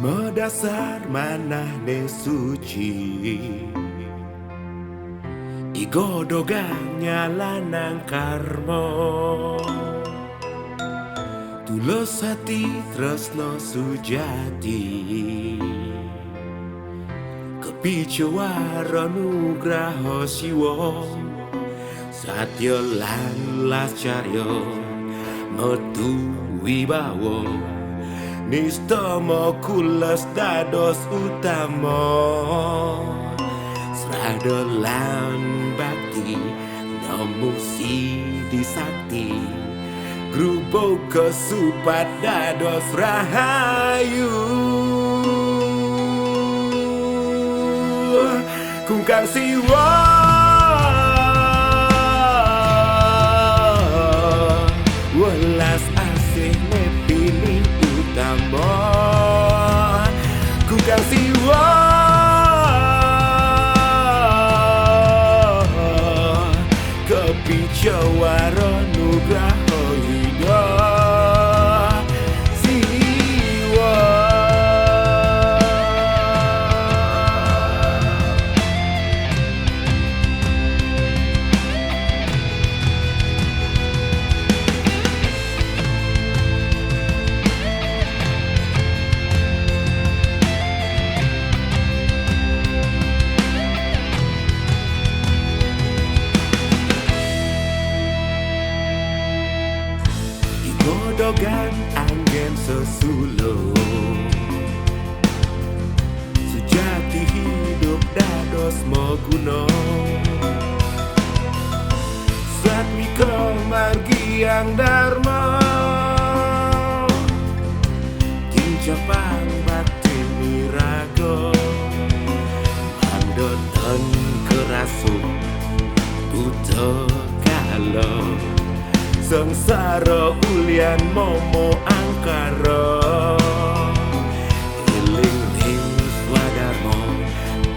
Medasar manah ne suci Igodogang lanang karmo Tulus hati tresno sujati Kepicawara nugraha siwa Satya lan lascarya metu wibawa Nistama kulas dados utama Srada lan bakti Namo sidi sakti Grubo kesupat dados rahayu Kungkang siwa Welas asih nepini utama Kungkang siwa Kepicawara nugraha hidup siwa Godogan anggen sesulo Sejati hidup dados moguna Satmika margiang dharma Kincapang bakti miraga Mandotan kerasuk buta kalau Sengsara ulian momo angkara Iling ring swadharma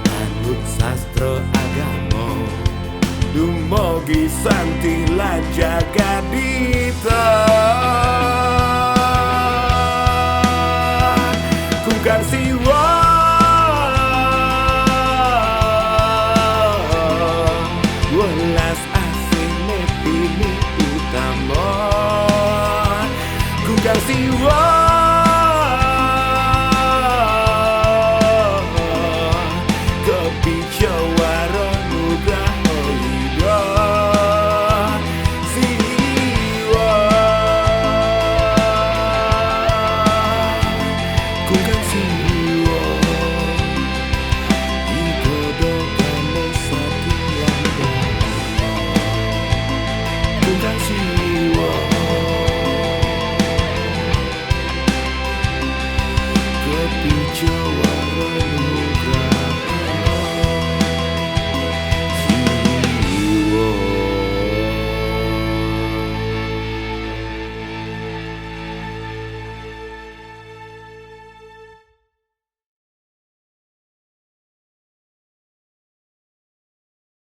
Manut sastra agama Dumogi santi lan jagadita Kungkang siwa Welas asih nepini utama Kungkang siwa Kepicawara nugraha hidup siwa Kungkang siwa